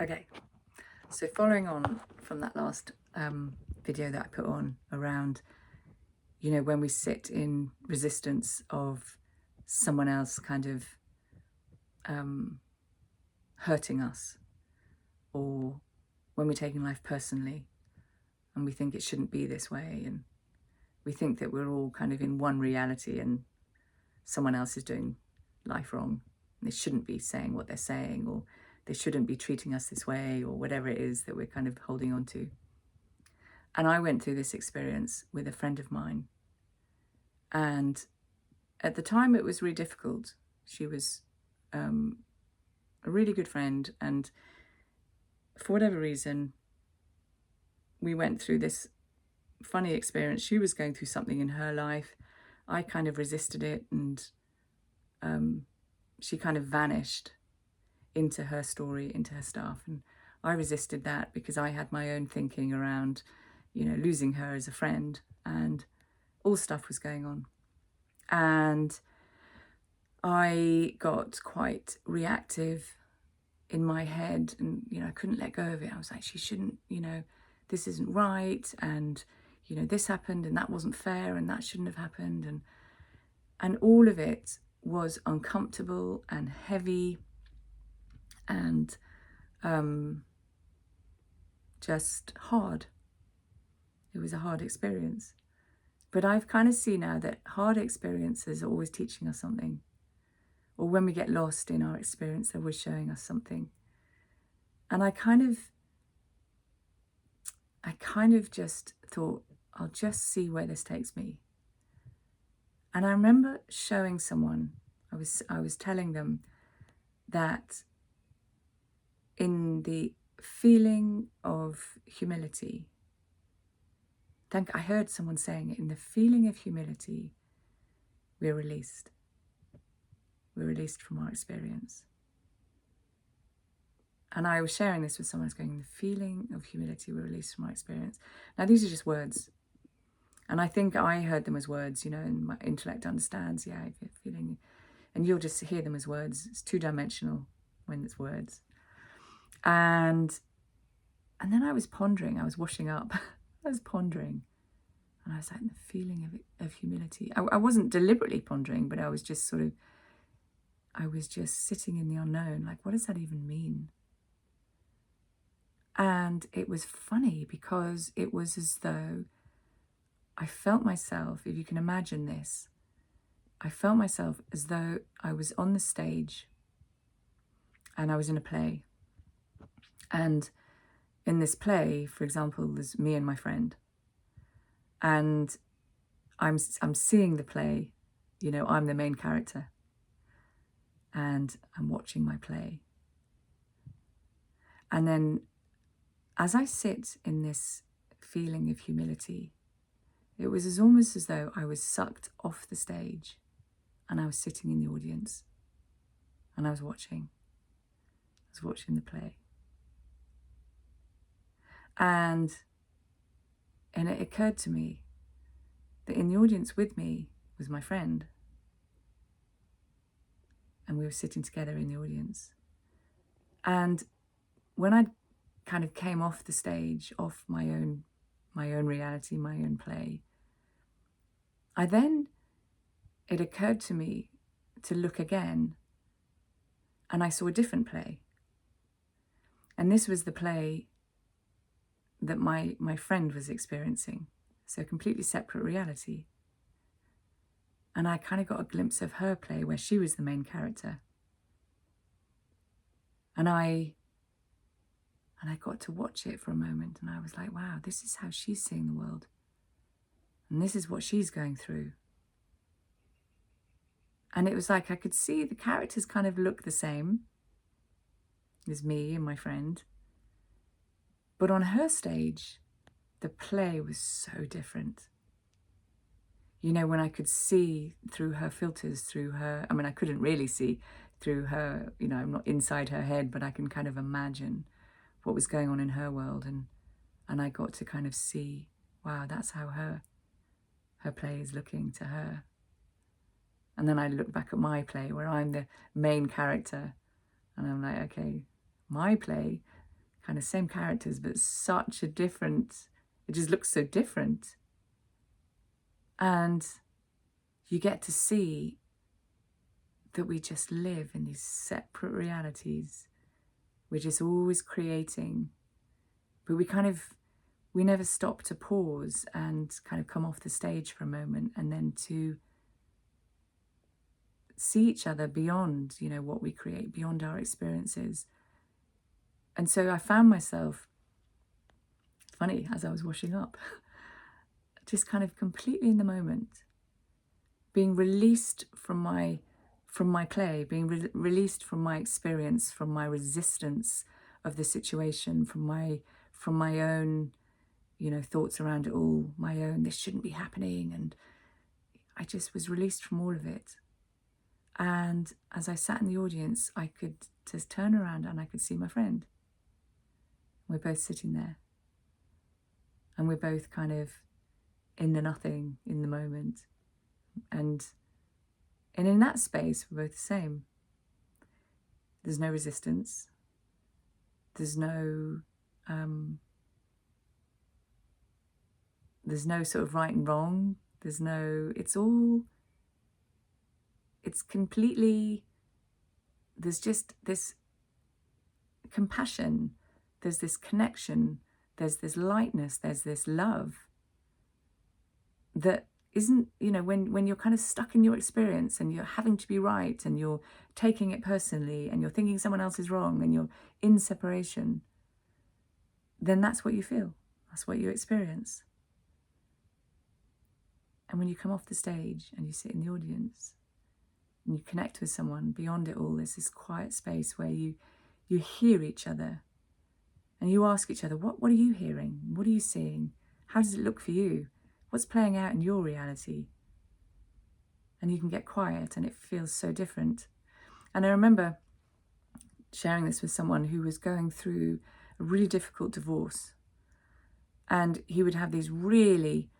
Okay, so following on from that last video that I put on around, when we sit in resistance of someone else kind of hurting us, or when we're taking life personally and we think it shouldn't be this way, and we think that we're all kind of in one reality and someone else is doing life wrong. They shouldn't be saying what they're saying, or they shouldn't be treating us this way, or whatever it is that we're kind of holding on to. And I went through this experience with a friend of mine. And at the time, it was really difficult. She was a really good friend. And for whatever reason, we went through this funny experience. She was going through something in her life. I kind of resisted it, and she kind of vanished into her story, into her stuff. And I resisted that because I had my own thinking around, losing her as a friend, and all stuff was going on. And I got quite reactive in my head, and, I couldn't let go of it. I was like, she shouldn't, this isn't right. And, this happened and that wasn't fair and that shouldn't have happened. And all of it was uncomfortable and heavy and just hard. It was a hard experience. But I've kind of seen now that hard experiences are always teaching us something. Or when we get lost in our experience, they're always showing us something. And I kind of just thought, I'll just see where this takes me. And I remember showing someone, I was telling them that in the feeling of humility, I heard someone saying it, in the feeling of humility, we're released. We're released from our experience. And I was sharing this with someone who's going, the feeling of humility, we're released from our experience. Now, these are just words. And I think I heard them as words, and my intellect understands, if you're feeling, and you'll just hear them as words. It's two-dimensional when it's words. And then I was pondering, I was washing up, I was pondering. And I was like, the feeling of humility. I wasn't deliberately pondering, but I was just sitting in the unknown. Like, what does that even mean? And it was funny because it was as though I felt myself, if you can imagine this, I felt myself as though I was on the stage and I was in a play. And in this play, for example, there's me and my friend. And I'm seeing the play, I'm the main character. And I'm watching my play. And then as I sit in this feeling of humility, it was almost as though I was sucked off the stage and I was sitting in the audience and I was watching the play. And it occurred to me that in the audience with me was my friend. And we were sitting together in the audience. And when I kind of came off the stage, off my own reality, my own play, it occurred to me to look again, and I saw a different play. And this was the play that my friend was experiencing. So a completely separate reality. And I kind of got a glimpse of her play where she was the main character. And I got to watch it for a moment, and I was like, wow, this is how she's seeing the world. And this is what she's going through. And it was like I could see the characters kind of look the same as me and my friend. But on her stage, the play was so different. When I could see through her filters, I couldn't really see through her, I'm not inside her head, but I can kind of imagine what was going on in her world. And I got to kind of see, wow, that's how her play is looking to her. And then I look back at my play where I'm the main character, and I'm like, okay, my play, kind of same characters, but such a different, it just looks so different. And you get to see that we just live in these separate realities. We're just always creating, but we never stop to pause and kind of come off the stage for a moment, and then to see each other beyond, what we create, beyond our experiences. And so I found myself, funny, as I was washing up, just kind of completely in the moment, being released from my clay, being released from my experience, from my resistance of the situation, from my own, thoughts around it all, my own, this shouldn't be happening. And I just was released from all of it. And as I sat in the audience, I could just turn around and I could see my friend. We're both sitting there. And we're both kind of in the nothing, in the moment. And in that space, we're both the same. There's no resistance. There's no sort of right and wrong. It's completely, there's just this compassion, there's this connection, there's this lightness, there's this love that isn't, when you're kind of stuck in your experience and you're having to be right and you're taking it personally and you're thinking someone else is wrong and you're in separation, then that's what you feel. That's what you experience. And when you come off the stage and you sit in the audience and you connect with someone beyond it all, there's this quiet space where you hear each other and you ask each other, what are you hearing? What are you seeing? How does it look for you? What's playing out in your reality? And you can get quiet and it feels so different. And I remember sharing this with someone who was going through a really difficult divorce. And he would have these really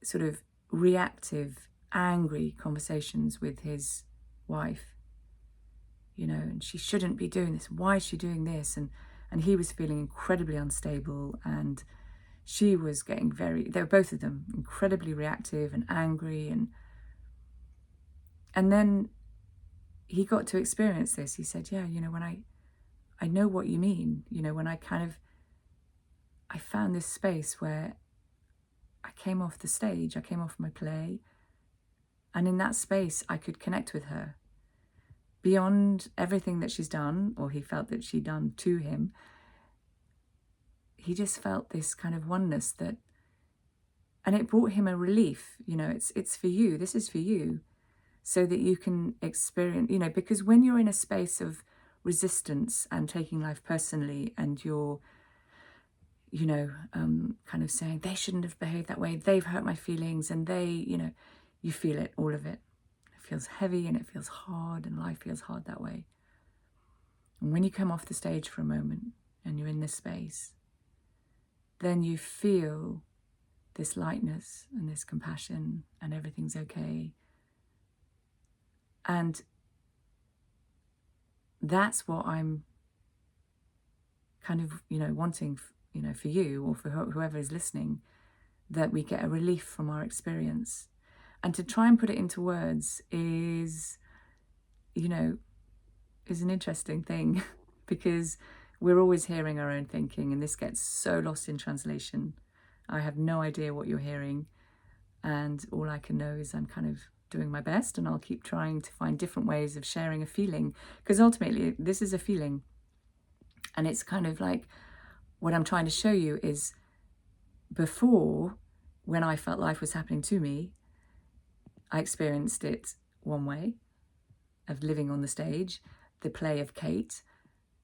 sort of reactive, angry conversations with his wife. And she shouldn't be doing this. Why is she doing this? And he was feeling incredibly unstable, and she was getting they were both of them incredibly reactive and angry. And then he got to experience this. He said, yeah, when I know what you mean, when I found this space where I came off the stage, I came off my play, and in that space I could connect with her beyond everything that she's done, or he felt that she'd done to him. He just felt this kind of oneness and it brought him a relief. It's for you, this is for you, so that you can experience, because when you're in a space of resistance and taking life personally, and you're kind of saying, they shouldn't have behaved that way, they've hurt my feelings, and you feel it, all of it. It feels heavy and it feels hard, and life feels hard that way. And when you come off the stage for a moment and you're in this space, then you feel this lightness and this compassion, and everything's okay. And that's what I'm kind of, wanting, for you or for whoever is listening, that we get a relief from our experience. And to try and put it into words is an interesting thing because we're always hearing our own thinking, and this gets so lost in translation. I have no idea what you're hearing, and all I can know is I'm kind of doing my best, and I'll keep trying to find different ways of sharing a feeling, because ultimately this is a feeling. And it's kind of like, what I'm trying to show you is, before, when I felt life was happening to me, I experienced it one way, of living on the stage, the play of Kate,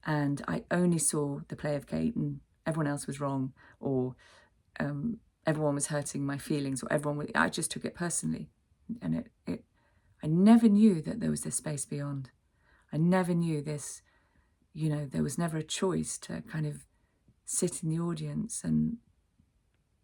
and I only saw the play of Kate, and everyone else was wrong, or everyone was hurting my feelings, or I just took it personally. And I never knew that there was this space beyond. I never knew this, there was never a choice to kind of sit in the audience and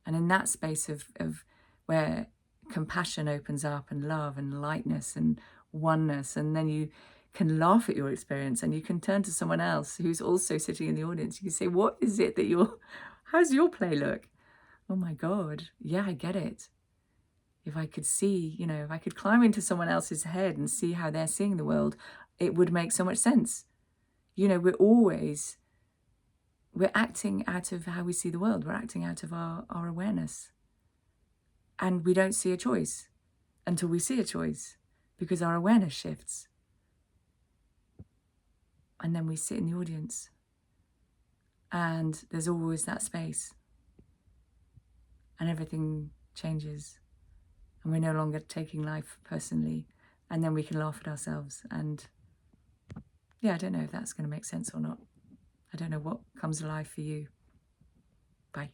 in that space of where compassion opens up, and love and lightness and oneness, and then you can laugh at your experience, and you can turn to someone else who's also sitting in the audience. You can say, what is it that how's your play look? Oh my God, yeah, I get it. If I could see, if I could climb into someone else's head and see how they're seeing the world, it would make so much sense. We're acting out of how we see the world. We're acting out of our awareness. And we don't see a choice until we see a choice, because our awareness shifts. And then we sit in the audience, and there's always that space, and everything changes, and we're no longer taking life personally, and then we can laugh at ourselves. And yeah, I don't know if that's going to make sense or not. I don't know what comes alive for you. Bye.